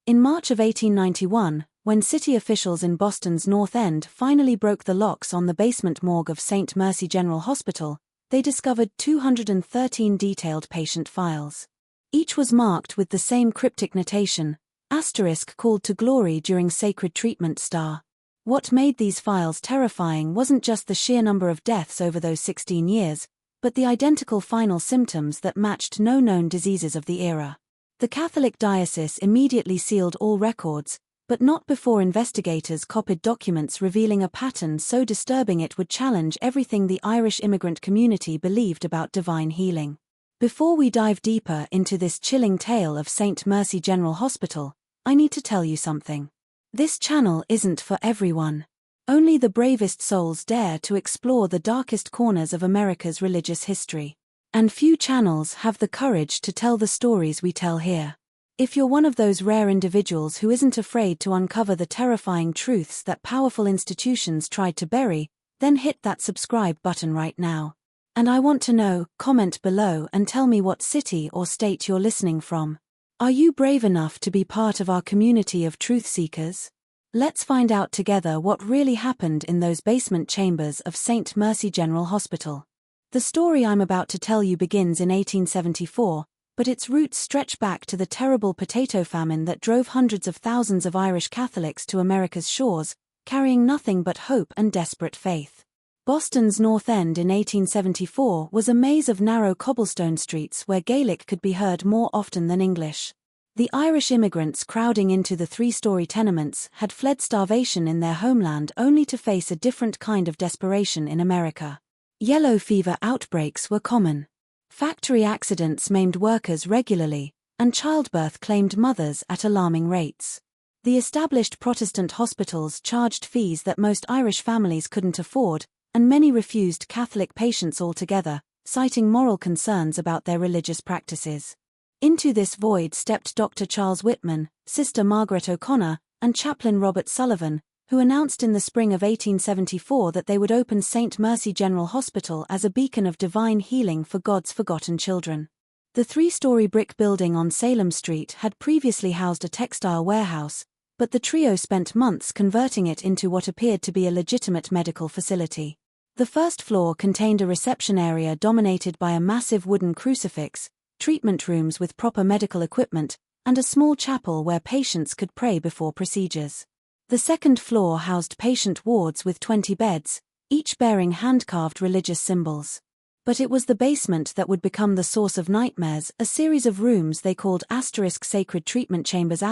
In March of 1891, when city officials in Boston's North End finally broke the locks on the basement morgue of St. Mercy General Hospital, they discovered 213 detailed patient files. Each was marked with the same cryptic notation, * called to glory during sacred treatment *. What made these files terrifying wasn't just the sheer number of deaths over those 16 years, but the identical final symptoms that matched no known diseases of the era. The Catholic diocese immediately sealed all records, but not before investigators copied documents revealing a pattern so disturbing it would challenge everything the Irish immigrant community believed about divine healing. Before we dive deeper into this chilling tale of St. Mercy General Hospital, I need to tell you something. This channel isn't for everyone. Only the bravest souls dare to explore the darkest corners of America's religious history. And few channels have the courage to tell the stories we tell here. If you're one of those rare individuals who isn't afraid to uncover the terrifying truths that powerful institutions tried to bury, then hit that subscribe button right now. And I want to know, comment below and tell me what city or state you're listening from. Are you brave enough to be part of our community of truth seekers? Let's find out together what really happened in those basement chambers of St. Mercy General Hospital. The story I'm about to tell you begins in 1874, but its roots stretch back to the terrible potato famine that drove hundreds of thousands of Irish Catholics to America's shores, carrying nothing but hope and desperate faith. Boston's North End in 1874 was a maze of narrow cobblestone streets where Gaelic could be heard more often than English. The Irish immigrants crowding into the three-story tenements had fled starvation in their homeland only to face a different kind of desperation in America. Yellow fever outbreaks were common. Factory accidents maimed workers regularly, and childbirth claimed mothers at alarming rates. The established Protestant hospitals charged fees that most Irish families couldn't afford, and many refused Catholic patients altogether, citing moral concerns about their religious practices. Into this void stepped Dr. Charles Whitman, Sister Margaret O'Connor, and Chaplain Robert Sullivan, who announced in the spring of 1874 that they would open St. Mercy General Hospital as a beacon of divine healing for God's forgotten children. The three-story brick building on Salem Street had previously housed a textile warehouse, but the trio spent months converting it into what appeared to be a legitimate medical facility. The first floor contained a reception area dominated by a massive wooden crucifix, treatment rooms with proper medical equipment, and a small chapel where patients could pray before procedures. The second floor housed patient wards with 20 beds, each bearing hand-carved religious symbols. But it was the basement that would become the source of nightmares, a series of rooms they called *sacred treatment chambers*,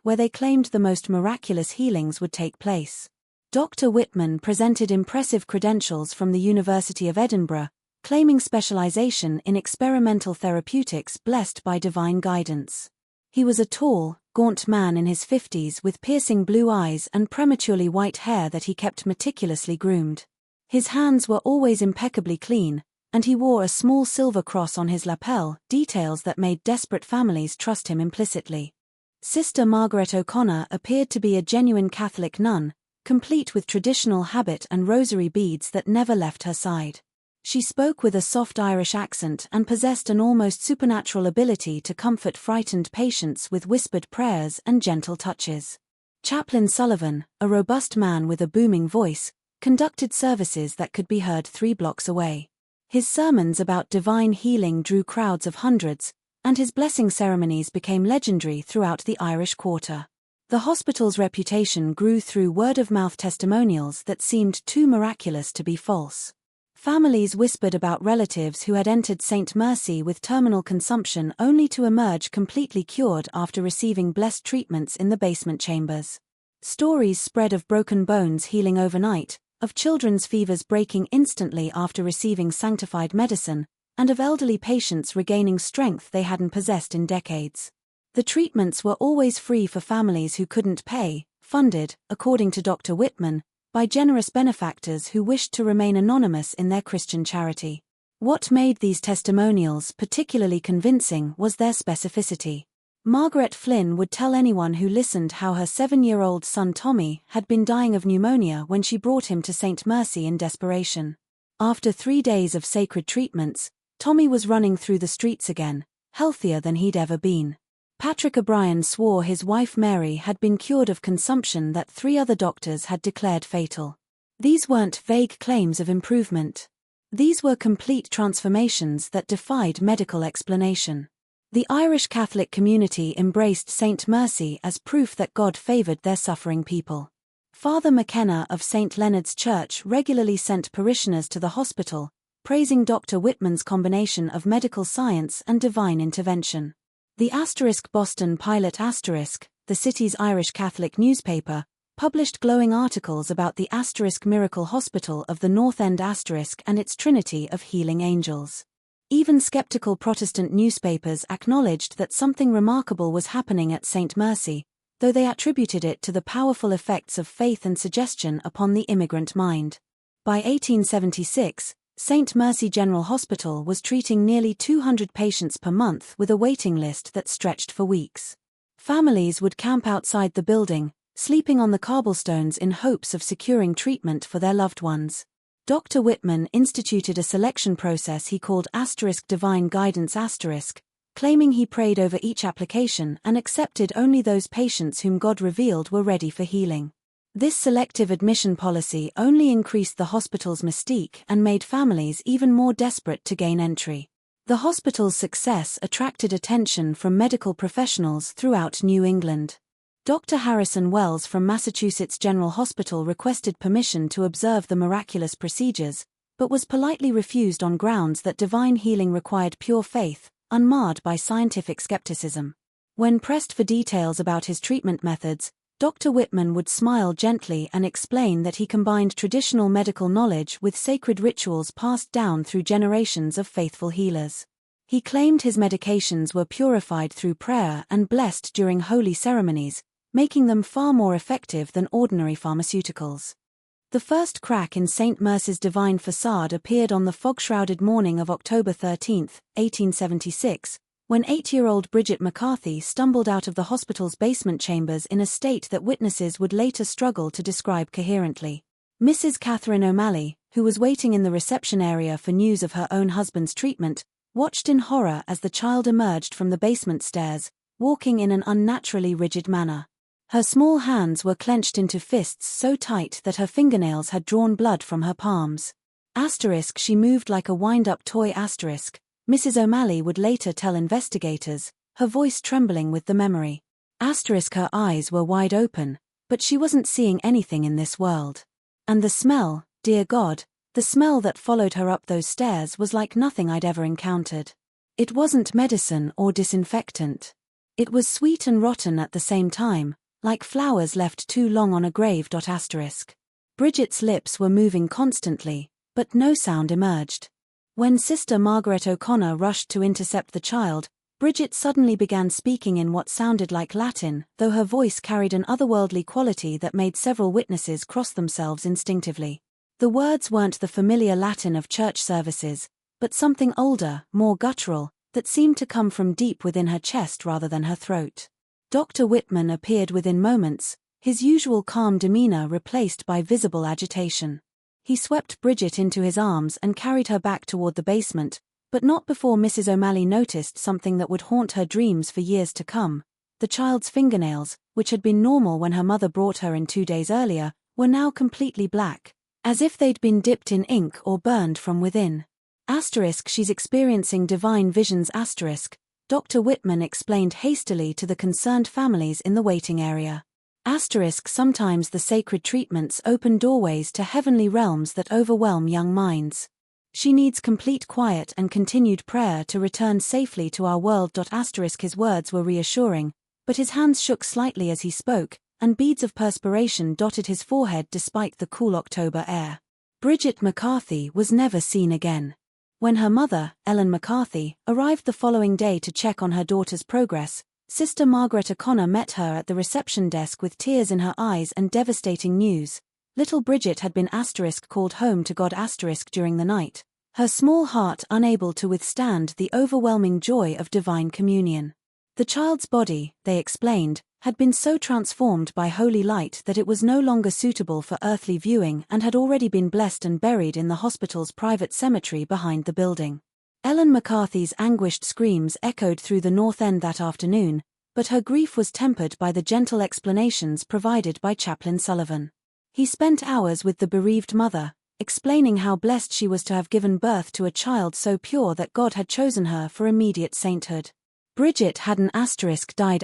where they claimed the most miraculous healings would take place. Dr. Whitman presented impressive credentials from the University of Edinburgh, claiming specialization in experimental therapeutics blessed by divine guidance. He was a tall, gaunt man in his 50s with piercing blue eyes and prematurely white hair that he kept meticulously groomed. His hands were always impeccably clean, and he wore a small silver cross on his lapel, details that made desperate families trust him implicitly. Sister Margaret O'Connor appeared to be a genuine Catholic nun, complete with traditional habit and rosary beads that never left her side. She spoke with a soft Irish accent and possessed an almost supernatural ability to comfort frightened patients with whispered prayers and gentle touches. Chaplain Sullivan, a robust man with a booming voice, conducted services that could be heard 3 blocks away. His sermons about divine healing drew crowds of hundreds, and his blessing ceremonies became legendary throughout the Irish Quarter. The hospital's reputation grew through word-of-mouth testimonials that seemed too miraculous to be false. Families whispered about relatives who had entered St. Mercy with terminal consumption only to emerge completely cured after receiving blessed treatments in the basement chambers. Stories spread of broken bones healing overnight, of children's fevers breaking instantly after receiving sanctified medicine, and of elderly patients regaining strength they hadn't possessed in decades. The treatments were always free for families who couldn't pay, funded, according to Dr. Whitman, by generous benefactors who wished to remain anonymous in their Christian charity. What made these testimonials particularly convincing was their specificity. Margaret Flynn would tell anyone who listened how her 7-year-old son Tommy had been dying of pneumonia when she brought him to St. Mercy in desperation. After 3 days of sacred treatments, Tommy was running through the streets again, healthier than he'd ever been. Patrick O'Brien swore his wife Mary had been cured of consumption that 3 other doctors had declared fatal. These weren't vague claims of improvement. These were complete transformations that defied medical explanation. The Irish Catholic community embraced St. Mercy as proof that God favored their suffering people. Father McKenna of St. Leonard's Church regularly sent parishioners to the hospital, praising Dr. Whitman's combination of medical science and divine intervention. The Boston Pilot the city's Irish Catholic newspaper, published glowing articles about the Miracle Hospital of the North End and its trinity of healing angels. Even skeptical Protestant newspapers acknowledged that something remarkable was happening at St. Mercy, though they attributed it to the powerful effects of faith and suggestion upon the immigrant mind. By 1876, St. Mercy General Hospital was treating nearly 200 patients per month with a waiting list that stretched for weeks. Families would camp outside the building, sleeping on the cobblestones in hopes of securing treatment for their loved ones. Dr. Whitman instituted a selection process he called Divine Guidance *, claiming he prayed over each application and accepted only those patients whom God revealed were ready for healing. This selective admission policy only increased the hospital's mystique and made families even more desperate to gain entry. The hospital's success attracted attention from medical professionals throughout New England. Dr. Harrison Wells from Massachusetts General Hospital requested permission to observe the miraculous procedures, but was politely refused on grounds that divine healing required pure faith, unmarred by scientific skepticism. When pressed for details about his treatment methods, Dr. Whitman would smile gently and explain that he combined traditional medical knowledge with sacred rituals passed down through generations of faithful healers. He claimed his medications were purified through prayer and blessed during holy ceremonies, making them far more effective than ordinary pharmaceuticals. The first crack in St. Mercy's divine facade appeared on the fog-shrouded morning of October 13, 1876, when 8-year-old Bridget McCarthy stumbled out of the hospital's basement chambers in a state that witnesses would later struggle to describe coherently. Mrs. Catherine O'Malley, who was waiting in the reception area for news of her own husband's treatment, watched in horror as the child emerged from the basement stairs, walking in an unnaturally rigid manner. Her small hands were clenched into fists so tight that her fingernails had drawn blood from her palms. She moved like a wind-up toy. Mrs. O'Malley would later tell investigators, her voice trembling with the memory. Her eyes were wide open, but she wasn't seeing anything in this world. And the smell, dear God, the smell that followed her up those stairs was like nothing I'd ever encountered. It wasn't medicine or disinfectant. It was sweet and rotten at the same time, like flowers left too long on a grave. Bridget's lips were moving constantly, but no sound emerged. When Sister Margaret O'Connor rushed to intercept the child, Bridget suddenly began speaking in what sounded like Latin, though her voice carried an otherworldly quality that made several witnesses cross themselves instinctively. The words weren't the familiar Latin of church services, but something older, more guttural, that seemed to come from deep within her chest rather than her throat. Dr. Whitman appeared within moments, his usual calm demeanor replaced by visible agitation. He swept Bridget into his arms and carried her back toward the basement, but not before Mrs. O'Malley noticed something that would haunt her dreams for years to come. The child's fingernails, which had been normal when her mother brought her in 2 days earlier, were now completely black, as if they'd been dipped in ink or burned from within. She's experiencing divine visions. Dr. Whitman explained hastily to the concerned families in the waiting area. Sometimes the sacred treatments open doorways to heavenly realms that overwhelm young minds. She needs complete quiet and continued prayer to return safely to our world. His words were reassuring, but his hands shook slightly as he spoke, and beads of perspiration dotted his forehead despite the cool October air. Bridget McCarthy was never seen again. When her mother, Ellen McCarthy, arrived the following day to check on her daughter's progress, Sister Margaret O'Connor met her at the reception desk with tears in her eyes and devastating news. Little Bridget had been called home to God during the night, her small heart unable to withstand the overwhelming joy of divine communion. The child's body, they explained, had been so transformed by holy light that it was no longer suitable for earthly viewing and had already been blessed and buried in the hospital's private cemetery behind the building. Ellen McCarthy's anguished screams echoed through the North End that afternoon, but her grief was tempered by the gentle explanations provided by Chaplain Sullivan. He spent hours with the bereaved mother, explaining how blessed she was to have given birth to a child so pure that God had chosen her for immediate sainthood. Bridget had died,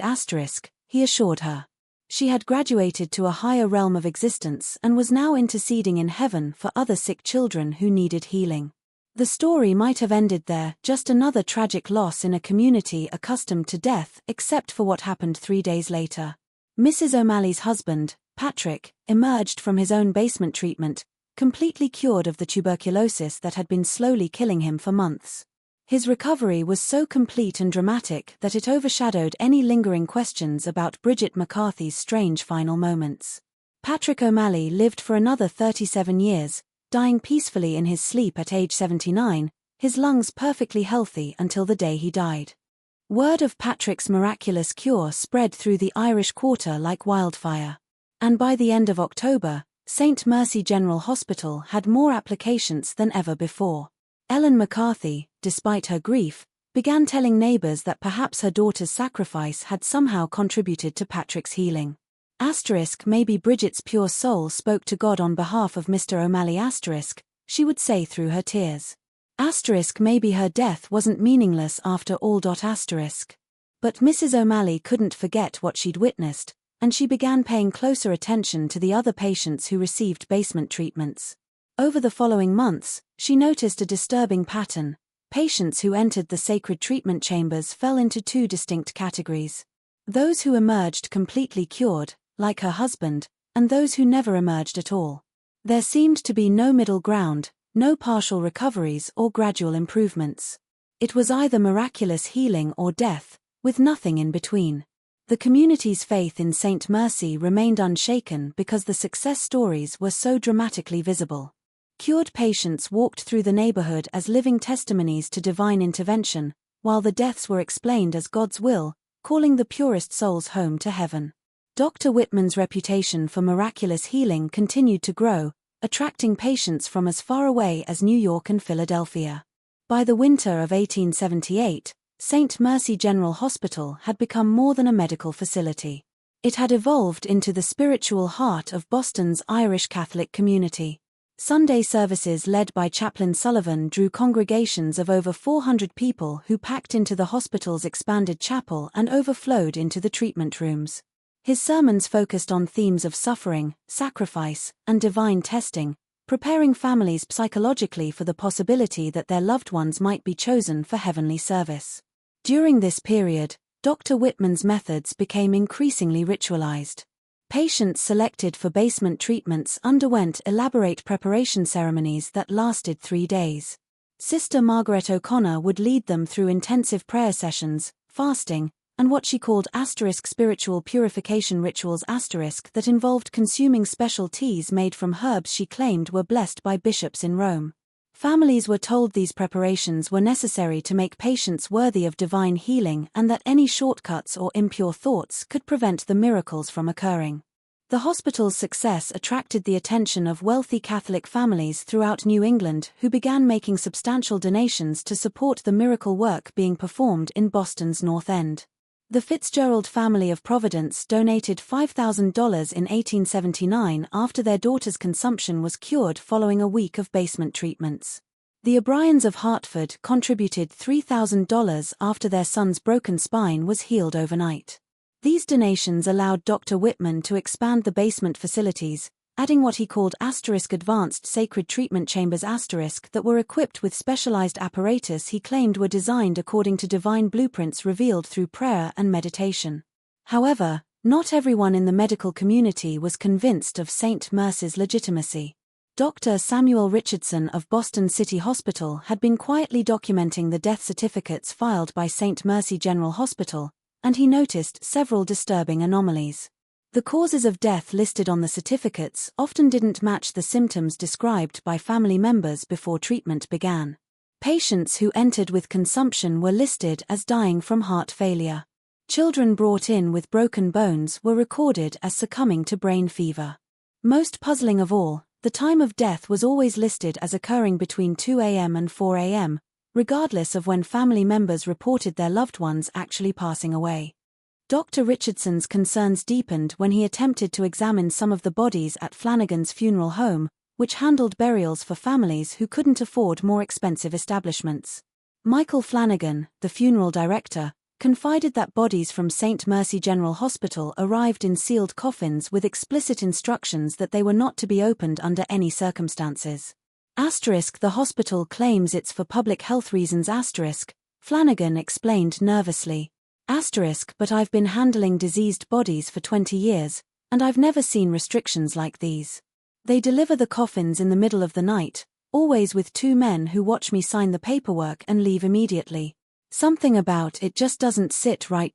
he assured her. She had graduated to a higher realm of existence and was now interceding in heaven for other sick children who needed healing. The story might have ended there, just another tragic loss in a community accustomed to death, except for what happened 3 days later. Mrs. O'Malley's husband, Patrick, emerged from his own basement treatment, completely cured of the tuberculosis that had been slowly killing him for months. His recovery was so complete and dramatic that it overshadowed any lingering questions about Bridget McCarthy's strange final moments. Patrick O'Malley lived for another 37 years, dying peacefully in his sleep at age 79, his lungs perfectly healthy until the day he died. Word of Patrick's miraculous cure spread through the Irish Quarter like wildfire. And by the end of October, St. Mercy General Hospital had more applications than ever before. Ellen McCarthy, despite her grief, began telling neighbors that perhaps her daughter's sacrifice had somehow contributed to Patrick's healing. Maybe Bridget's pure soul spoke to God on behalf of Mr. O'Malley she would say through her tears. Maybe her death wasn't meaningless after all. But Mrs. O'Malley couldn't forget what she'd witnessed, and she began paying closer attention to the other patients who received basement treatments. Over the following months, she noticed a disturbing pattern. Patients who entered the sacred treatment chambers fell into 2 distinct categories. Those who emerged completely cured, like her husband, and those who never emerged at all. There seemed to be no middle ground, no partial recoveries or gradual improvements. It was either miraculous healing or death, with nothing in between. The community's faith in St. Mercy remained unshaken because the success stories were so dramatically visible. Cured patients walked through the neighborhood as living testimonies to divine intervention, while the deaths were explained as God's will, calling the purest souls home to heaven. Dr. Whitman's reputation for miraculous healing continued to grow, attracting patients from as far away as New York and Philadelphia. By the winter of 1878, St. Mercy General Hospital had become more than a medical facility. It had evolved into the spiritual heart of Boston's Irish Catholic community. Sunday services led by Chaplain Sullivan drew congregations of over 400 people who packed into the hospital's expanded chapel and overflowed into the treatment rooms. His sermons focused on themes of suffering, sacrifice, and divine testing, preparing families psychologically for the possibility that their loved ones might be chosen for heavenly service. During this period, Dr. Whitman's methods became increasingly ritualized. Patients selected for basement treatments underwent elaborate preparation ceremonies that lasted 3 days. Sister Margaret O'Connor would lead them through intensive prayer sessions, fasting, and what she called spiritual purification rituals that involved consuming special teas made from herbs she claimed were blessed by bishops in Rome. Families were told these preparations were necessary to make patients worthy of divine healing and that any shortcuts or impure thoughts could prevent the miracles from occurring. The hospital's success attracted the attention of wealthy Catholic families throughout New England who began making substantial donations to support the miracle work being performed in Boston's North End. The Fitzgerald family of Providence donated $5,000 in 1879 after their daughter's consumption was cured following a week of basement treatments. The O'Briens of Hartford contributed $3,000 after their son's broken spine was healed overnight. These donations allowed Dr. Whitman to expand the basement facilities, adding what he called advanced sacred treatment chambers that were equipped with specialized apparatus he claimed were designed according to divine blueprints revealed through prayer and meditation. However, not everyone in the medical community was convinced of St. Mercy's legitimacy. Dr. Samuel Richardson of Boston City Hospital had been quietly documenting the death certificates filed by St. Mercy General Hospital, and he noticed several disturbing anomalies. The causes of death listed on the certificates often didn't match the symptoms described by family members before treatment began. Patients who entered with consumption were listed as dying from heart failure. Children brought in with broken bones were recorded as succumbing to brain fever. Most puzzling of all, the time of death was always listed as occurring between 2 a.m. and 4 a.m., regardless of when family members reported their loved ones actually passing away. Dr. Richardson's concerns deepened when he attempted to examine some of the bodies at Flanagan's funeral home, which handled burials for families who couldn't afford more expensive establishments. Michael Flanagan, the funeral director, confided that bodies from St. Mercy General Hospital arrived in sealed coffins with explicit instructions that they were not to be opened under any circumstances. The hospital claims it's for public health reasons. Flanagan explained nervously. But I've been handling diseased bodies for 20 years, and I've never seen restrictions like these. They deliver the coffins in the middle of the night, always with 2 men who watch me sign the paperwork and leave immediately. Something about it just doesn't sit right.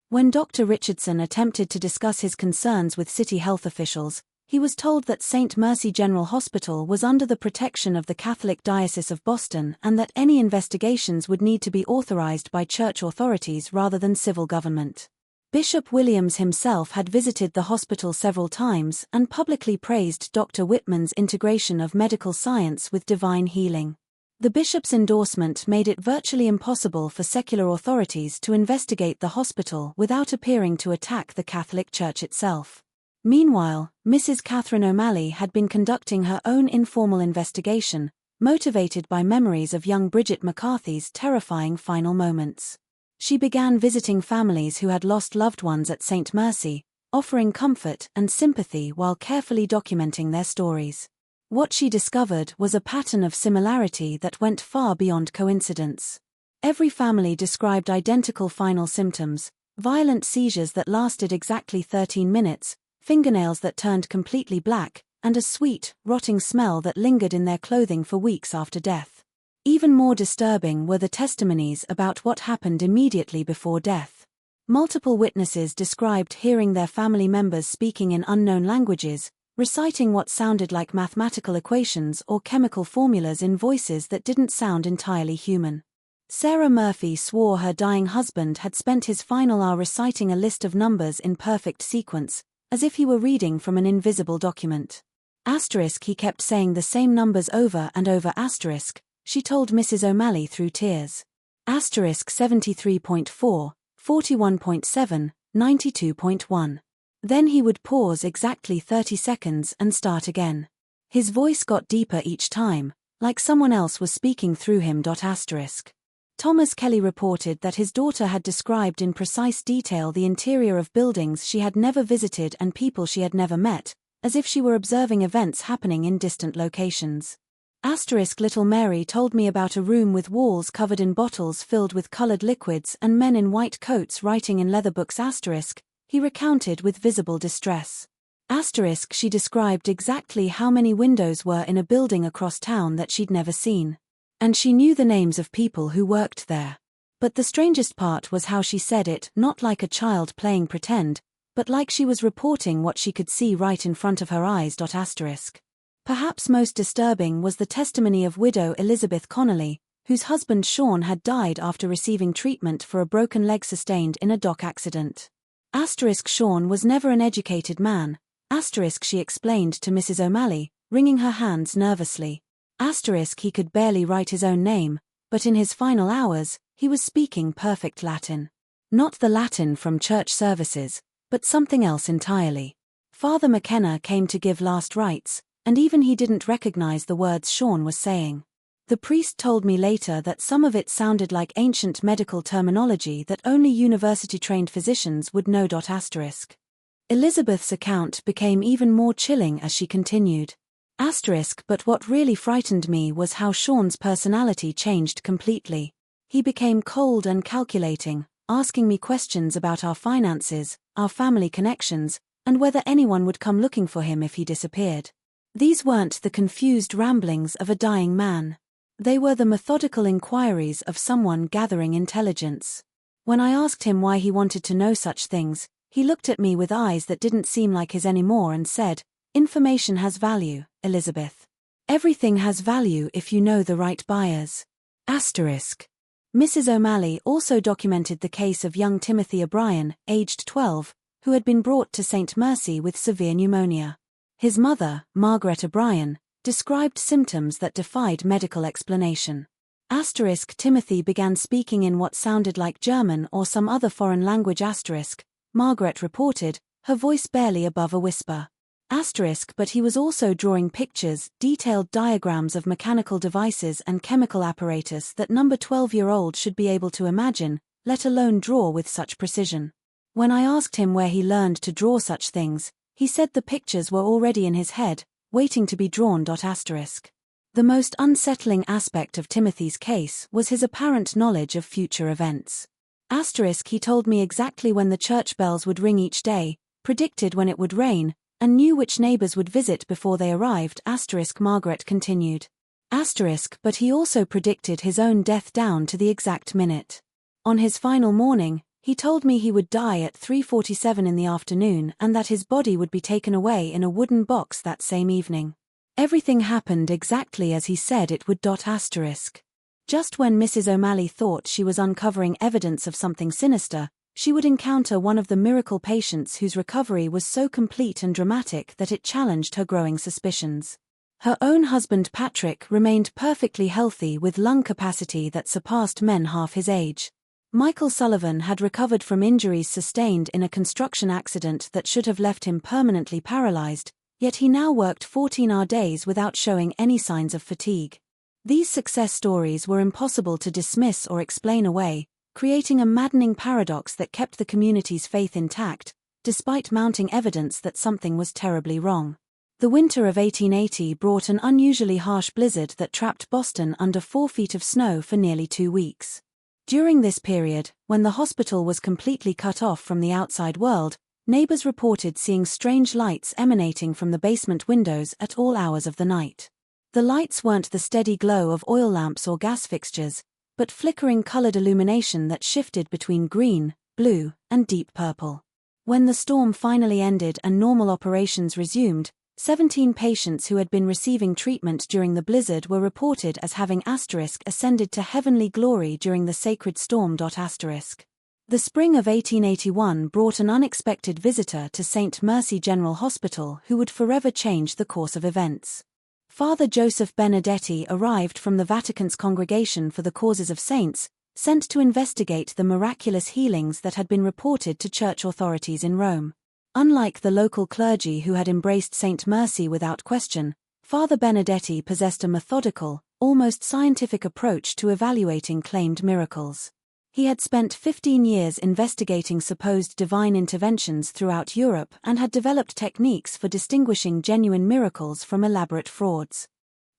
When Dr. Richardson attempted to discuss his concerns with city health officials, he was told that St. Mercy General Hospital was under the protection of the Catholic Diocese of Boston and that any investigations would need to be authorized by church authorities rather than civil government. Bishop Williams himself had visited the hospital several times and publicly praised Dr. Whitman's integration of medical science with divine healing. The bishop's endorsement made it virtually impossible for secular authorities to investigate the hospital without appearing to attack the Catholic Church itself. Meanwhile, Mrs. Catherine O'Malley had been conducting her own informal investigation, motivated by memories of young Bridget McCarthy's terrifying final moments. She began visiting families who had lost loved ones at St. Mercy, offering comfort and sympathy while carefully documenting their stories. What she discovered was a pattern of similarity that went far beyond coincidence. Every family described identical final symptoms: violent seizures that lasted exactly 13 minutes, fingernails that turned completely black, and a sweet, rotting smell that lingered in their clothing for weeks after death. Even more disturbing were the testimonies about what happened immediately before death. Multiple witnesses described hearing their family members speaking in unknown languages, reciting what sounded like mathematical equations or chemical formulas in voices that didn't sound entirely human. Sarah Murphy swore her dying husband had spent his final hour reciting a list of numbers in perfect sequence, as if he were reading from an invisible document. He kept saying the same numbers over and over. She told Mrs. O'Malley through tears. 73.4, 41.7, 92.1. Then he would pause exactly 30 seconds and start again. His voice got deeper each time, like someone else was speaking through him. Thomas Kelly reported that his daughter had described in precise detail the interior of buildings she had never visited and people she had never met, as if she were observing events happening in distant locations. Little Mary told me about a room with walls covered in bottles filled with colored liquids and men in white coats writing in leather books. He recounted with visible distress. She described exactly how many windows were in a building across town that she'd never seen. And she knew the names of people who worked there. But the strangest part was how she said it, not like a child playing pretend, but like she was reporting what she could see right in front of her eyes. Perhaps most disturbing was the testimony of widow Elizabeth Connolly, whose husband Sean had died after receiving treatment for a broken leg sustained in a dock accident. Sean was never an educated man, she explained to Mrs. O'Malley, wringing her hands nervously. He could barely write his own name, but in his final hours, he was speaking perfect Latin. Not the Latin from church services, but something else entirely. Father McKenna came to give last rites, and even he didn't recognize the words Sean was saying. The priest told me later that some of it sounded like ancient medical terminology that only university-trained physicians would know. Elizabeth's account became even more chilling as she continued. But what really frightened me was how Sean's personality changed completely. He became cold and calculating, asking me questions about our finances, our family connections, and whether anyone would come looking for him if he disappeared. These weren't the confused ramblings of a dying man. They were the methodical inquiries of someone gathering intelligence. When I asked him why he wanted to know such things, he looked at me with eyes that didn't seem like his anymore and said, "Information has value, Elizabeth. Everything has value if you know the right buyers." Mrs. O'Malley also documented the case of young Timothy O'Brien, aged 12, who had been brought to St. Mercy with severe pneumonia. His mother, Margaret O'Brien, described symptoms that defied medical explanation. Timothy began speaking in what sounded like German or some other foreign language. Margaret reported, her voice barely above a whisper. But he was also drawing pictures, detailed diagrams of mechanical devices and chemical apparatus that number 12-year-old should be able to imagine, let alone draw with such precision. When I asked him where he learned to draw such things, he said the pictures were already in his head, waiting to be drawn. The most unsettling aspect of Timothy's case was his apparent knowledge of future events. He told me exactly when the church bells would ring each day, predicted when it would rain, and knew which neighbors would visit before they arrived. Margaret continued. But he also predicted his own death down to the exact minute. On his final morning, he told me he would die at 3:47 in the afternoon and that his body would be taken away in a wooden box that same evening. Everything happened exactly as he said it would. Just when Mrs. O'Malley thought she was uncovering evidence of something sinister, she would encounter one of the miracle patients whose recovery was so complete and dramatic that it challenged her growing suspicions. Her own husband Patrick remained perfectly healthy with lung capacity that surpassed men half his age. Michael Sullivan had recovered from injuries sustained in a construction accident that should have left him permanently paralyzed, yet he now worked 14-hour days without showing any signs of fatigue. These success stories were impossible to dismiss or explain away, creating a maddening paradox that kept the community's faith intact, despite mounting evidence that something was terribly wrong. The winter of 1880 brought an unusually harsh blizzard that trapped Boston under 4 feet of snow for nearly 2 weeks. During this period, when the hospital was completely cut off from the outside world, neighbors reported seeing strange lights emanating from the basement windows at all hours of the night. The lights weren't the steady glow of oil lamps or gas fixtures, but flickering colored illumination that shifted between green, blue, and deep purple. When the storm finally ended and normal operations resumed, 17 patients who had been receiving treatment during the blizzard were reported as having ascended to heavenly glory during the sacred storm. The spring of 1881 brought an unexpected visitor to St. Mercy General Hospital who would forever change the course of events. Father Joseph Benedetti arrived from the Vatican's Congregation for the Causes of Saints, sent to investigate the miraculous healings that had been reported to church authorities in Rome. Unlike the local clergy who had embraced St. Mercy without question, Father Benedetti possessed a methodical, almost scientific approach to evaluating claimed miracles. He had spent 15 years investigating supposed divine interventions throughout Europe and had developed techniques for distinguishing genuine miracles from elaborate frauds.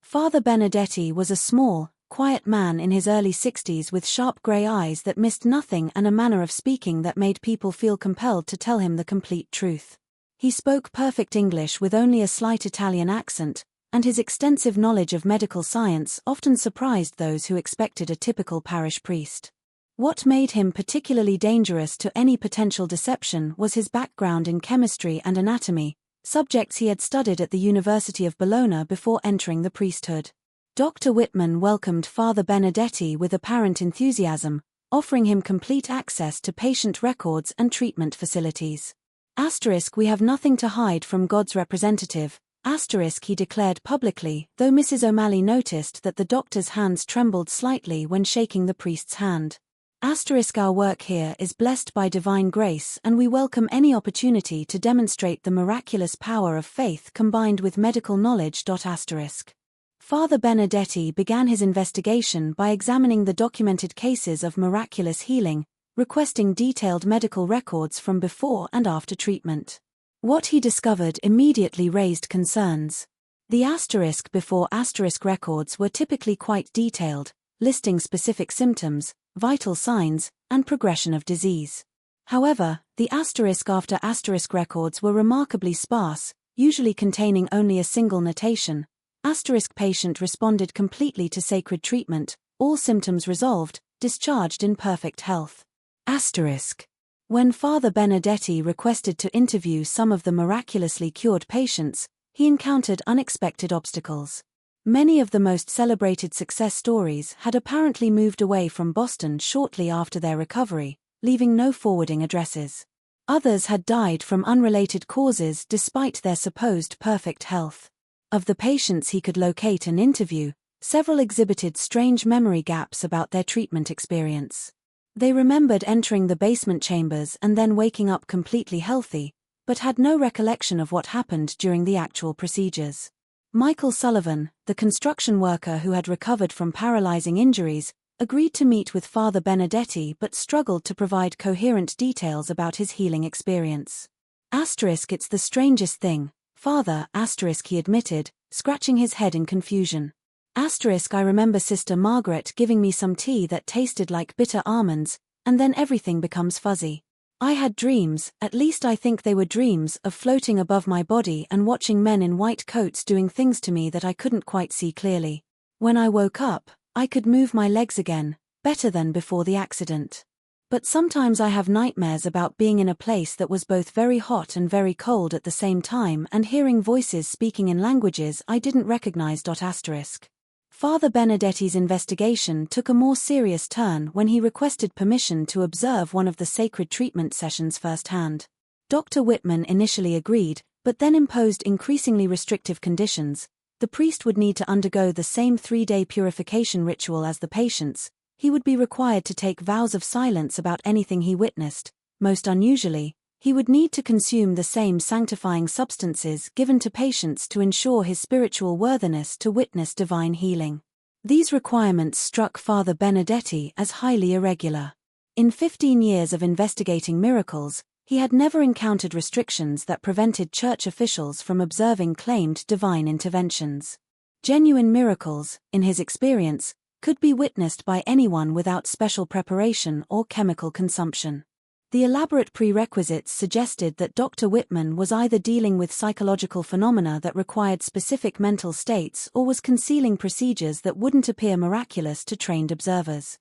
Father Benedetti was a small, quiet man in his early 60s with sharp grey eyes that missed nothing and a manner of speaking that made people feel compelled to tell him the complete truth. He spoke perfect English with only a slight Italian accent, and his extensive knowledge of medical science often surprised those who expected a typical parish priest. What made him particularly dangerous to any potential deception was his background in chemistry and anatomy, subjects he had studied at the University of Bologna before entering the priesthood. Dr. Whitman welcomed Father Benedetti with apparent enthusiasm, offering him complete access to patient records and treatment facilities. We have nothing to hide from God's representative, he declared publicly, though Mrs. O'Malley noticed that the doctor's hands trembled slightly when shaking the priest's hand. Our work here is blessed by divine grace and we welcome any opportunity to demonstrate the miraculous power of faith combined with medical knowledge. Father Benedetti began his investigation by examining the documented cases of miraculous healing, requesting detailed medical records from before and after treatment. What he discovered immediately raised concerns. The before records were typically quite detailed, listing specific symptoms, vital signs, and progression of disease. However, the after records were remarkably sparse, usually containing only a single notation. Patient responded completely to sacred treatment, all symptoms resolved, discharged in perfect health. When Father Benedetti requested to interview some of the miraculously cured patients, he encountered unexpected obstacles. Many of the most celebrated success stories had apparently moved away from Boston shortly after their recovery, leaving no forwarding addresses. Others had died from unrelated causes despite their supposed perfect health. Of the patients he could locate and interview, Several exhibited strange memory gaps about their treatment experience. They remembered entering the basement chambers and then waking up completely healthy, but had no recollection of what happened during the actual procedures. Michael Sullivan, the construction worker who had recovered from paralyzing injuries, agreed to meet with Father Benedetti but struggled to provide coherent details about his healing experience. It's the strangest thing, Father, he admitted, scratching his head in confusion. I remember Sister Margaret giving me some tea that tasted like bitter almonds, and then everything becomes fuzzy. I had dreams, at least I think they were dreams, of floating above my body and watching men in white coats doing things to me that I couldn't quite see clearly. When I woke up, I could move my legs again, better than before the accident. But sometimes I have nightmares about being in a place that was both very hot and very cold at the same time and hearing voices speaking in languages I didn't recognize. Father Benedetti's investigation took a more serious turn when he requested permission to observe one of the sacred treatment sessions firsthand. Dr. Whitman initially agreed, but then imposed increasingly restrictive conditions. The priest would need to undergo the same 3-day purification ritual as the patients. He would be required to take vows of silence about anything he witnessed. Most unusually, he would need to consume the same sanctifying substances given to patients to ensure his spiritual worthiness to witness divine healing. These requirements struck Father Benedetti as highly irregular. In 15 years of investigating miracles, he had never encountered restrictions that prevented church officials from observing claimed divine interventions. Genuine miracles, in his experience, could be witnessed by anyone without special preparation or chemical consumption. The elaborate prerequisites suggested that Dr. Whitman was either dealing with psychological phenomena that required specific mental states or was concealing procedures that wouldn't appear miraculous to trained observers.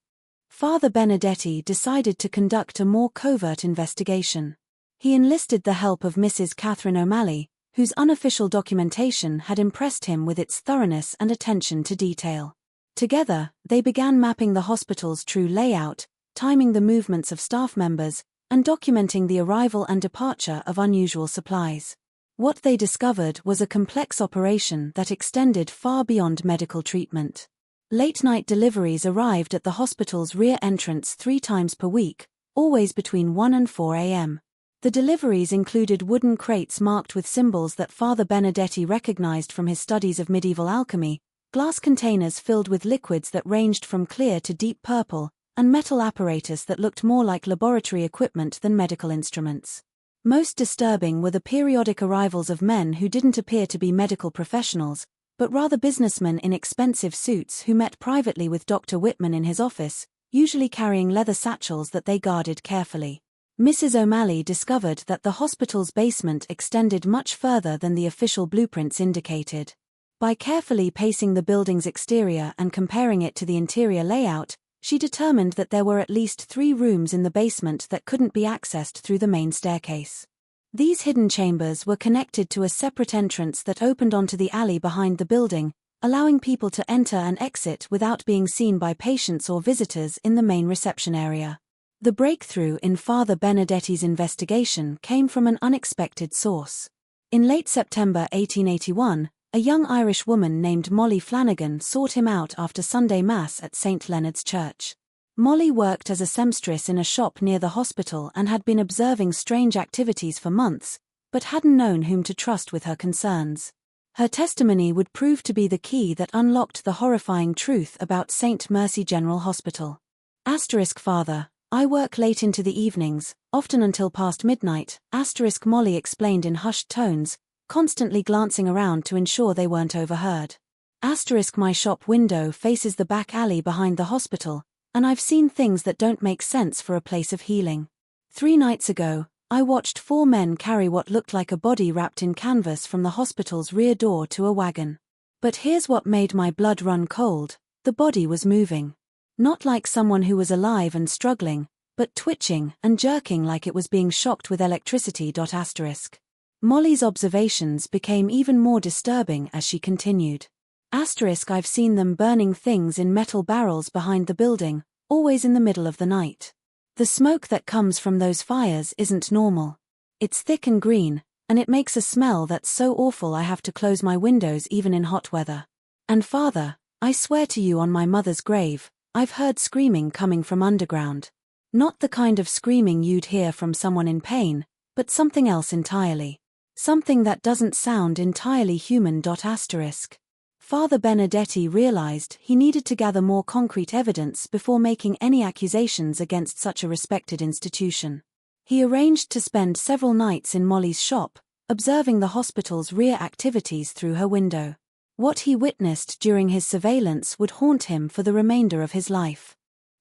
Father Benedetti decided to conduct a more covert investigation. He enlisted the help of Mrs. Catherine O'Malley, whose unofficial documentation had impressed him with its thoroughness and attention to detail. Together, they began mapping the hospital's true layout, timing the movements of staff members, and documenting the arrival and departure of unusual supplies. What they discovered was a complex operation that extended far beyond medical treatment. Late-night deliveries arrived at the hospital's rear entrance 3 times per week, always between 1 and 4 a.m. The deliveries included wooden crates marked with symbols that Father Benedetti recognized from his studies of medieval alchemy, glass containers filled with liquids that ranged from clear to deep purple, and metal apparatus that looked more like laboratory equipment than medical instruments. Most disturbing were the periodic arrivals of men who didn't appear to be medical professionals, but rather businessmen in expensive suits who met privately with Dr. Whitman in his office, usually carrying leather satchels that they guarded carefully. Mrs. O'Malley discovered that the hospital's basement extended much further than the official blueprints indicated. By carefully pacing the building's exterior and comparing it to the interior layout, she determined that there were at least 3 rooms in the basement that couldn't be accessed through the main staircase. These hidden chambers were connected to a separate entrance that opened onto the alley behind the building, allowing people to enter and exit without being seen by patients or visitors in the main reception area. The breakthrough in Father Benedetti's investigation came from an unexpected source. In late September 1881, a young Irish woman named Molly Flanagan sought him out after Sunday Mass at St. Leonard's Church. Molly worked as a seamstress in a shop near the hospital and had been observing strange activities for months, but hadn't known whom to trust with her concerns. Her testimony would prove to be the key that unlocked the horrifying truth about St. Mercy General Hospital. Father, I work late into the evenings, often until past midnight, Molly explained in hushed tones, constantly glancing around to ensure they weren't overheard. My shop window faces the back alley behind the hospital, and I've seen things that don't make sense for a place of healing. 3 nights ago, I watched 4 men carry what looked like a body wrapped in canvas from the hospital's rear door to a wagon. But here's what made my blood run cold: the body was moving. Not like someone who was alive and struggling, but twitching and jerking like it was being shocked with electricity. Molly's observations became even more disturbing as she continued. I've seen them burning things in metal barrels behind the building, always in the middle of the night. The smoke that comes from those fires isn't normal. It's thick and green, and it makes a smell that's so awful I have to close my windows even in hot weather. And Father, I swear to you on my mother's grave, I've heard screaming coming from underground. Not the kind of screaming you'd hear from someone in pain, but something else entirely. Something that doesn't sound entirely human. Father Benedetti realized he needed to gather more concrete evidence before making any accusations against such a respected institution. He arranged to spend several nights in Molly's shop, observing the hospital's rear activities through her window. What he witnessed during his surveillance would haunt him for the remainder of his life.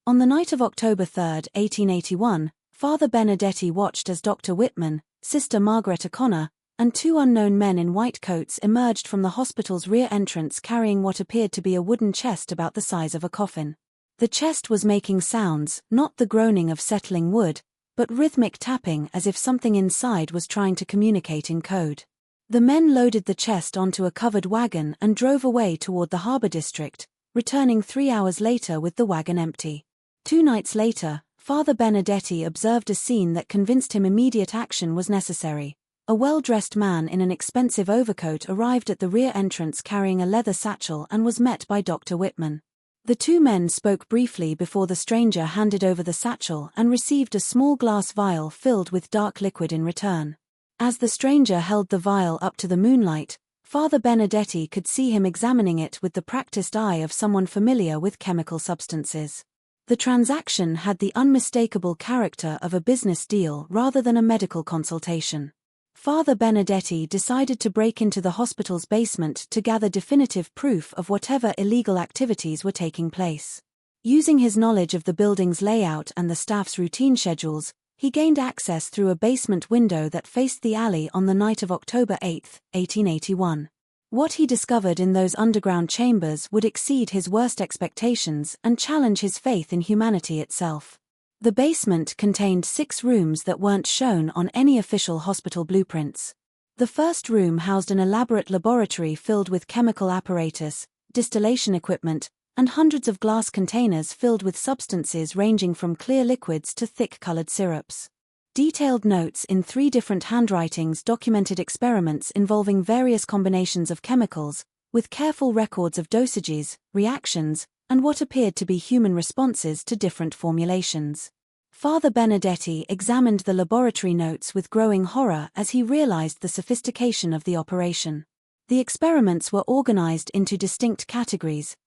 On the night of October 3, 1881, Father Benedetti watched as Dr. Whitman, Sister Margaret O'Connor, and two unknown men in white coats emerged from the hospital's rear entrance carrying what appeared to be a wooden chest about the size of a coffin. The chest was making sounds, not the groaning of settling wood, but rhythmic tapping as if something inside was trying to communicate in code. The men loaded the chest onto a covered wagon and drove away toward the harbor district, returning 3 hours later with the wagon empty. 2 nights later, Father Benedetti observed a scene that convinced him immediate action was necessary. A well-dressed man in an expensive overcoat arrived at the rear entrance carrying a leather satchel and was met by Dr. Whitman. The two men spoke briefly before the stranger handed over the satchel and received a small glass vial filled with dark liquid in return. As the stranger held the vial up to the moonlight, Father Benedetti could see him examining it with the practiced eye of someone familiar with chemical substances. The transaction had the unmistakable character of a business deal rather than a medical consultation. Father Benedetti decided to break into the hospital's basement to gather definitive proof of whatever illegal activities were taking place. Using his knowledge of the building's layout and the staff's routine schedules, he gained access through a basement window that faced the alley on the night of October 8, 1881. What he discovered in those underground chambers would exceed his worst expectations and challenge his faith in humanity itself. The basement contained 6 rooms that weren't shown on any official hospital blueprints. The first room housed an elaborate laboratory filled with chemical apparatus, distillation equipment, and hundreds of glass containers filled with substances ranging from clear liquids to thick-colored syrups. Detailed notes in 3 different handwritings documented experiments involving various combinations of chemicals, with careful records of dosages, reactions, and what appeared to be human responses to different formulations. Father Benedetti examined the laboratory notes with growing horror as he realized the sophistication of the operation. The experiments were organized into distinct categories.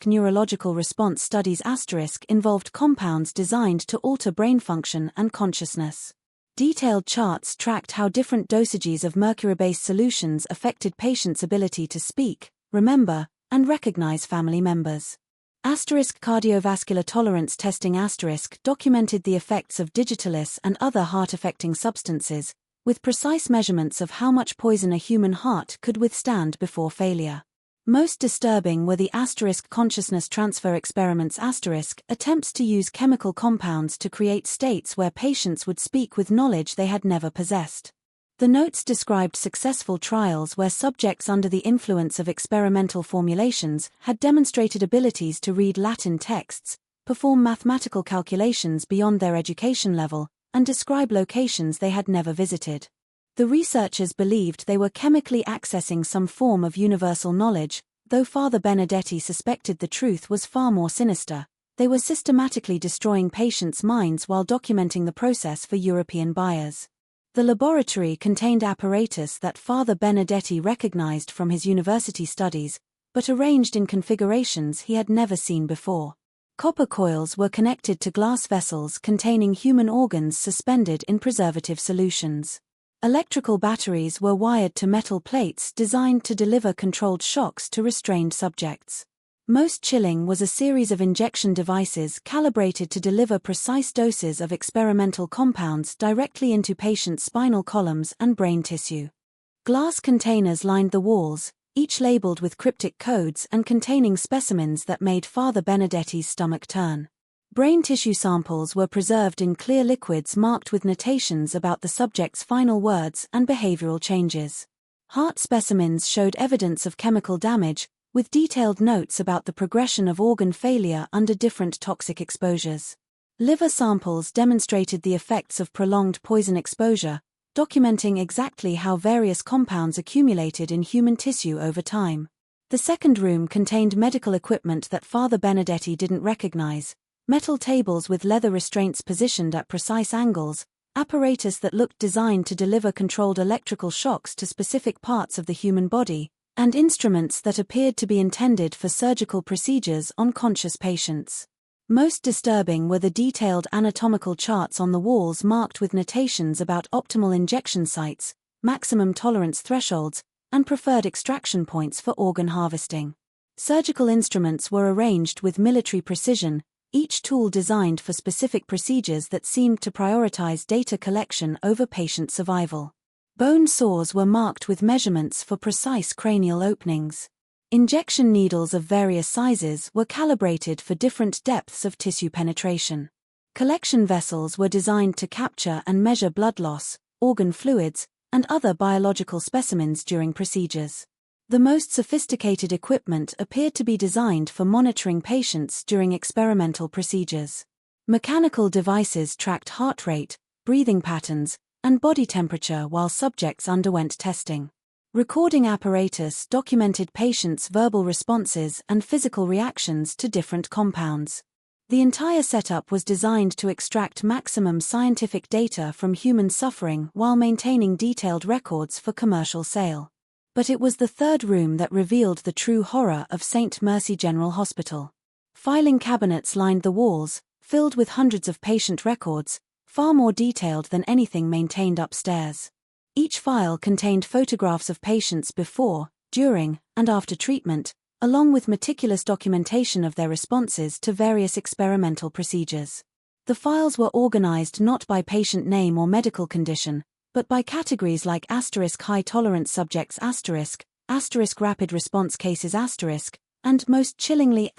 Neurological response studies involved compounds designed to alter brain function and consciousness. Detailed charts tracked how different dosages of mercury-based solutions affected patients' ability to speak, remember, and recognize family members. Cardiovascular tolerance testing documented the effects of digitalis and other heart-affecting substances, with precise measurements of how much poison a human heart could withstand before failure. Most disturbing were the consciousness transfer experiments attempts to use chemical compounds to create states where patients would speak with knowledge they had never possessed. The notes described successful trials where subjects under the influence of experimental formulations had demonstrated abilities to read Latin texts, perform mathematical calculations beyond their education level, and describe locations they had never visited. The researchers believed they were chemically accessing some form of universal knowledge, though Father Benedetti suspected the truth was far more sinister. They were systematically destroying patients' minds while documenting the process for European buyers. The laboratory contained apparatus that Father Benedetti recognized from his university studies, but arranged in configurations he had never seen before. Copper coils were connected to glass vessels containing human organs suspended in preservative solutions. Electrical batteries were wired to metal plates designed to deliver controlled shocks to restrained subjects. Most chilling was a series of injection devices calibrated to deliver precise doses of experimental compounds directly into patients' spinal columns and brain tissue. Glass containers lined the walls, each labeled with cryptic codes and containing specimens that made Father Benedetti's stomach turn. Brain tissue samples were preserved in clear liquids marked with notations about the subject's final words and behavioral changes. Heart specimens showed evidence of chemical damage, with detailed notes about the progression of organ failure under different toxic exposures. Liver samples demonstrated the effects of prolonged poison exposure, documenting exactly how various compounds accumulated in human tissue over time. The second room contained medical equipment that Father Benedetti didn't recognize: metal tables with leather restraints positioned at precise angles, apparatus that looked designed to deliver controlled electrical shocks to specific parts of the human body, and instruments that appeared to be intended for surgical procedures on conscious patients. Most disturbing were the detailed anatomical charts on the walls marked with notations about optimal injection sites, maximum tolerance thresholds, and preferred extraction points for organ harvesting. Surgical instruments were arranged with military precision, each tool designed for specific procedures that seemed to prioritize data collection over patient survival. Bone saws were marked with measurements for precise cranial openings. Injection needles of various sizes were calibrated for different depths of tissue penetration. Collection vessels were designed to capture and measure blood loss, organ fluids, and other biological specimens during procedures. The most sophisticated equipment appeared to be designed for monitoring patients during experimental procedures. Mechanical devices tracked heart rate, breathing patterns, and body temperature while subjects underwent testing. Recording apparatus documented patients' verbal responses and physical reactions to different compounds. The entire setup was designed to extract maximum scientific data from human suffering while maintaining detailed records for commercial sale. But it was the third room that revealed the true horror of St. Mercy General Hospital. Filing cabinets lined the walls, filled with hundreds of patient records, far more detailed than anything maintained upstairs. Each file contained photographs of patients before, during, and after treatment, along with meticulous documentation of their responses to various experimental procedures. The files were organized not by patient name or medical condition, but by categories like *high tolerance subjects *, rapid response cases *, and most chillingly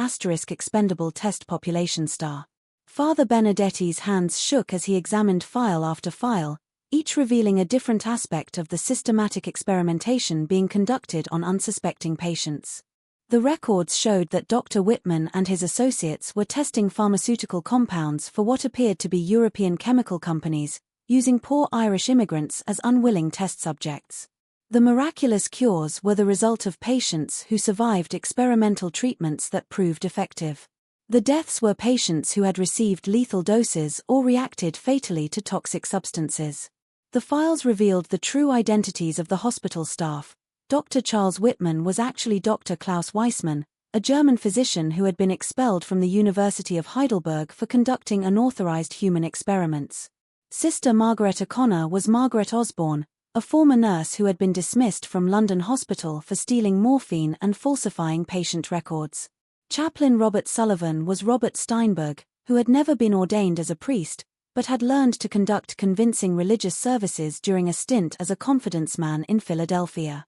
*expendable test population *. Father Benedetti's hands shook as he examined file after file, each revealing a different aspect of the systematic experimentation being conducted on unsuspecting patients. The records showed that Dr. Whitman and his associates were testing pharmaceutical compounds for what appeared to be European chemical companies, using poor Irish immigrants as unwilling test subjects. The miraculous cures were the result of patients who survived experimental treatments that proved effective. The deaths were patients who had received lethal doses or reacted fatally to toxic substances. The files revealed the true identities of the hospital staff. Dr. Charles Whitman was actually Dr. Klaus Weissmann, a German physician who had been expelled from the University of Heidelberg for conducting unauthorized human experiments. Sister Margaret O'Connor was Margaret Osborne, a former nurse who had been dismissed from London Hospital for stealing morphine and falsifying patient records. Chaplain Robert Sullivan was Robert Steinberg, who had never been ordained as a priest, but had learned to conduct convincing religious services during a stint as a confidence man in Philadelphia.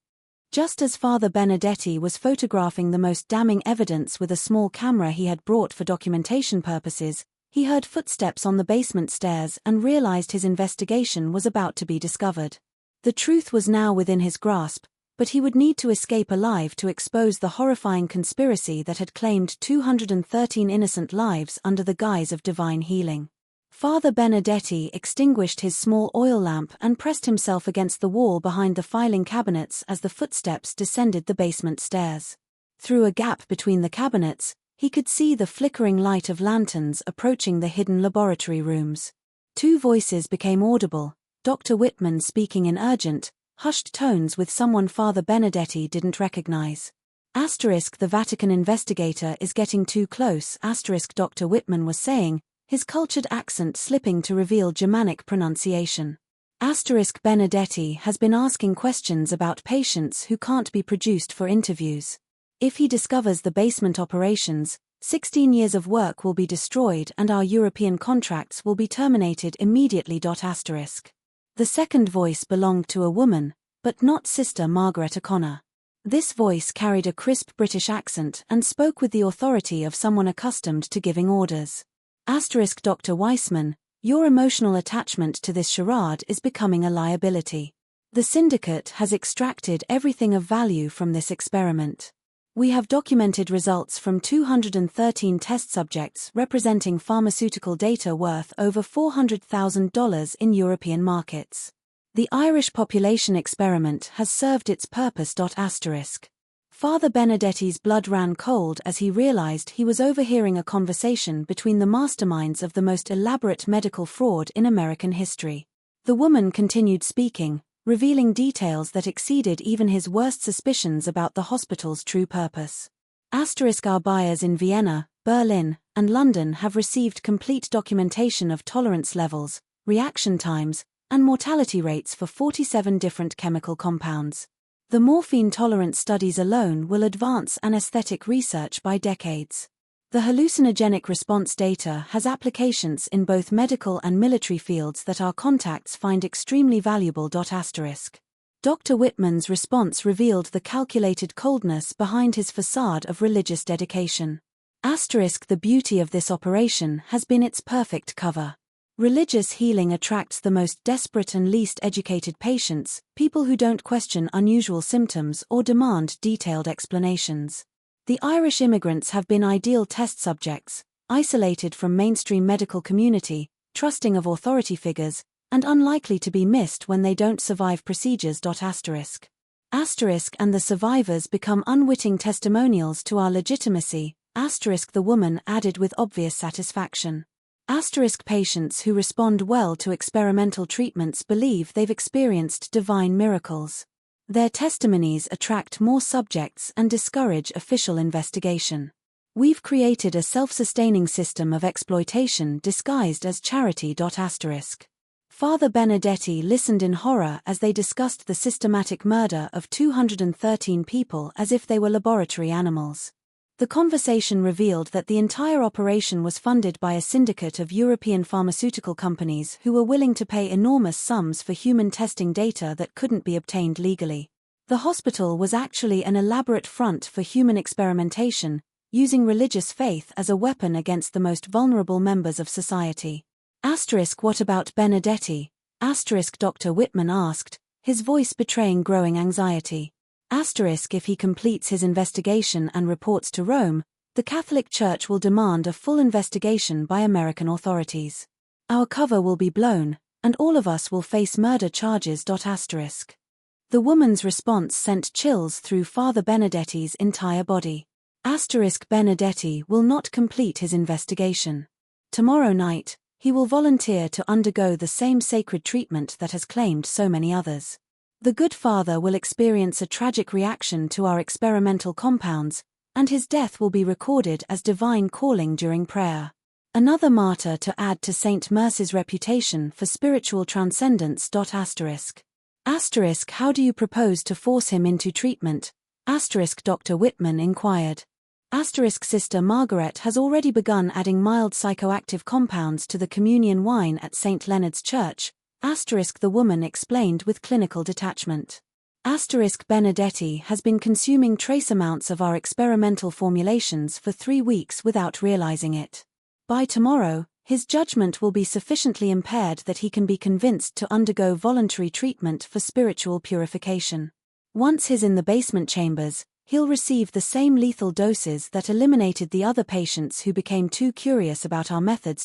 Just as Father Benedetti was photographing the most damning evidence with a small camera he had brought for documentation purposes, he heard footsteps on the basement stairs and realized his investigation was about to be discovered. The truth was now within his grasp, but he would need to escape alive to expose the horrifying conspiracy that had claimed 213 innocent lives under the guise of divine healing. Father Benedetti extinguished his small oil lamp and pressed himself against the wall behind the filing cabinets as the footsteps descended the basement stairs. Through a gap between the cabinets, he could see the flickering light of lanterns approaching the hidden laboratory rooms. Two voices became audible, Dr. Whitman speaking in urgent, hushed tones with someone Father Benedetti didn't recognize. The Vatican investigator is getting too close, Dr. Whitman was saying, his cultured accent slipping to reveal Germanic pronunciation. Benedetti has been asking questions about patients who can't be produced for interviews. If he discovers the basement operations, 16 years of work will be destroyed and our European contracts will be terminated immediately. The second voice belonged to a woman, but not Sister Margaret O'Connor. This voice carried a crisp British accent and spoke with the authority of someone accustomed to giving orders. Dr. Weissmann, your emotional attachment to this charade is becoming a liability. The syndicate has extracted everything of value from this experiment. We have documented results from 213 test subjects representing pharmaceutical data worth over $400,000 in European markets. The Irish population experiment has served its purpose. Father Benedetti's blood ran cold as he realized he was overhearing a conversation between the masterminds of the most elaborate medical fraud in American history. The woman continued speaking, revealing details that exceeded even his worst suspicions about the hospital's true purpose. Our buyers in Vienna, Berlin, and London have received complete documentation of tolerance levels, reaction times, and mortality rates for 47 different chemical compounds. The morphine tolerance studies alone will advance anesthetic research by decades. The hallucinogenic response data has applications in both medical and military fields that our contacts find extremely valuable. Dr. Whitman's response revealed the calculated coldness behind his facade of religious dedication. The beauty of this operation has been its perfect cover. Religious healing attracts the most desperate and least educated patients, people who don't question unusual symptoms or demand detailed explanations. The Irish immigrants have been ideal test subjects, isolated from mainstream medical community, trusting of authority figures, and unlikely to be missed when they don't survive procedures. And the survivors become unwitting testimonials to our legitimacy, the woman added with obvious satisfaction. Patients who respond well to experimental treatments believe they've experienced divine miracles. Their testimonies attract more subjects and discourage official investigation. We've created a self-sustaining system of exploitation disguised as charity. Father Benedetti listened in horror as they discussed the systematic murder of 213 people as if they were laboratory animals. The conversation revealed that the entire operation was funded by a syndicate of European pharmaceutical companies who were willing to pay enormous sums for human testing data that couldn't be obtained legally. The hospital was actually an elaborate front for human experimentation, using religious faith as a weapon against the most vulnerable members of society. What about Benedetti? Dr. Whitman asked, his voice betraying growing anxiety. If he completes his investigation and reports to Rome, the Catholic Church will demand a full investigation by American authorities. Our cover will be blown, and all of us will face murder charges. The woman's response sent chills through Father Benedetti's entire body. Benedetti will not complete his investigation. Tomorrow night, he will volunteer to undergo the same sacred treatment that has claimed so many others. The good father will experience a tragic reaction to our experimental compounds, and his death will be recorded as divine calling during prayer. Another martyr to add to Saint Mercy's reputation for spiritual transcendence. How do you propose to force him into treatment? Dr. Whitman inquired. Sister Margaret has already begun adding mild psychoactive compounds to the communion wine at St. Leonard's Church, the woman explained with clinical detachment. Benedetti has been consuming trace amounts of our experimental formulations for 3 weeks without realizing it. By tomorrow, his judgment will be sufficiently impaired that he can be convinced to undergo voluntary treatment for spiritual purification. Once he's in the basement chambers, he'll receive the same lethal doses that eliminated the other patients who became too curious about our methods.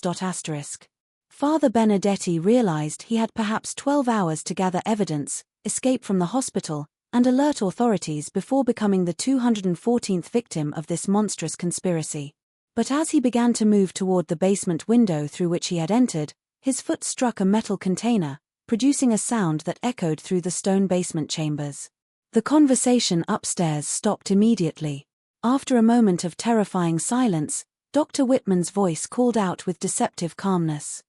Father Benedetti realized he had perhaps 12 hours to gather evidence, escape from the hospital, and alert authorities before becoming the 214th victim of this monstrous conspiracy. But as he began to move toward the basement window through which he had entered, his foot struck a metal container, producing a sound that echoed through the stone basement chambers. The conversation upstairs stopped immediately. After a moment of terrifying silence, Dr. Whitman's voice called out with deceptive calmness.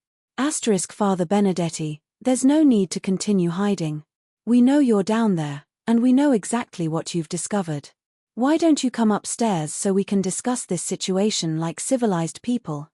Father Benedetti, there's no need to continue hiding. We know you're down there, and we know exactly what you've discovered. Why don't you come upstairs so we can discuss this situation like civilized people?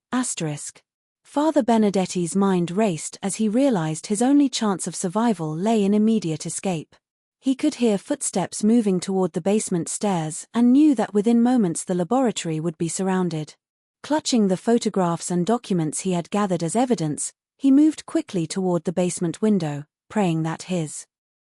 Father Benedetti's mind raced as he realized his only chance of survival lay in immediate escape. He could hear footsteps moving toward the basement stairs and knew that within moments the laboratory would be surrounded. Clutching the photographs and documents he had gathered as evidence, he moved quickly toward the basement window, praying that his